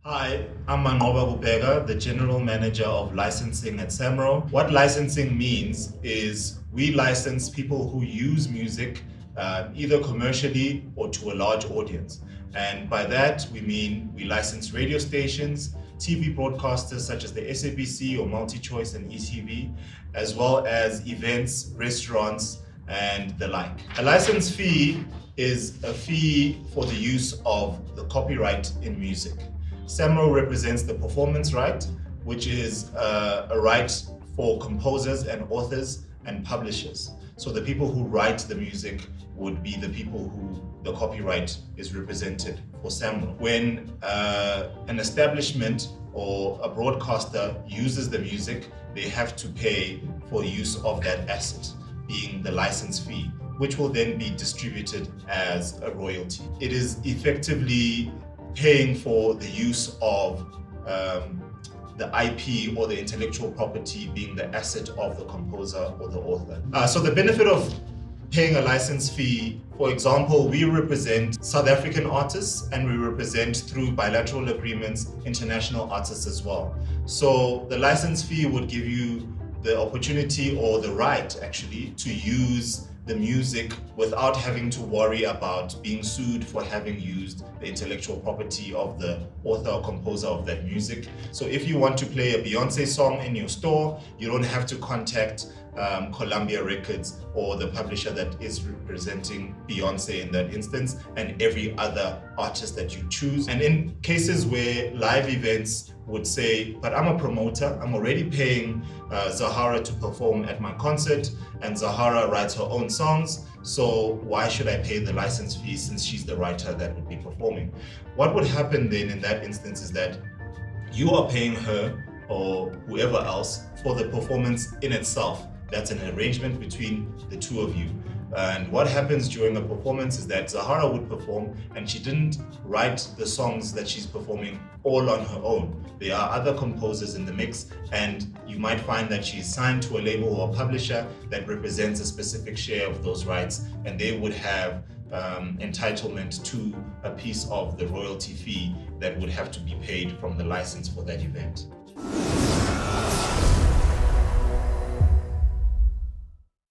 Hi, I'm Manqoba Kubheka, the General Manager of Licensing at Samro. What licensing means is we license people who use music either commercially or to a large audience. And by that, we mean we license radio stations, TV broadcasters such as the SABC or MultiChoice and ETV, as well as events, restaurants, and the like. A license fee is a fee for the use of the copyright in music. Samro represents the performance right, which is a right for composers and authors and publishers. So the people who write the music would be the people who the copyright is represented for Samro. When an establishment or a broadcaster uses the music, they have to pay for use of that asset, being the license fee, which will then be distributed as a royalty. It is effectively paying for the use of the IP or the intellectual property being the asset of the composer or the author. So the benefit of paying a license fee, for example, we represent South African artists and we represent through bilateral agreements international artists as well. So the license fee would give you the opportunity or the right actually to use the music without having to worry about being sued for having used the intellectual property of the author or composer of that music. So if you want to play a Beyonce song in your store, you don't have to contact Columbia Records or the publisher that is representing Beyonce in that instance, and every other artist that you choose. And in cases where live events would say, but I'm a promoter, I'm already paying Zahara to perform at my concert, and Zahara writes her own songs, so why should I pay the license fee since she's the writer that would be performing? What would happen then in that instance is that you are paying her or whoever else for the performance in itself. That's an arrangement between the two of you. And what happens during a performance is that Zahara would perform and she didn't write the songs that she's performing all on her own. There are other composers in the mix, and you might find that she's signed to a label or a publisher that represents a specific share of those rights, and they would have entitlement to a piece of the royalty fee that would have to be paid from the license for that event.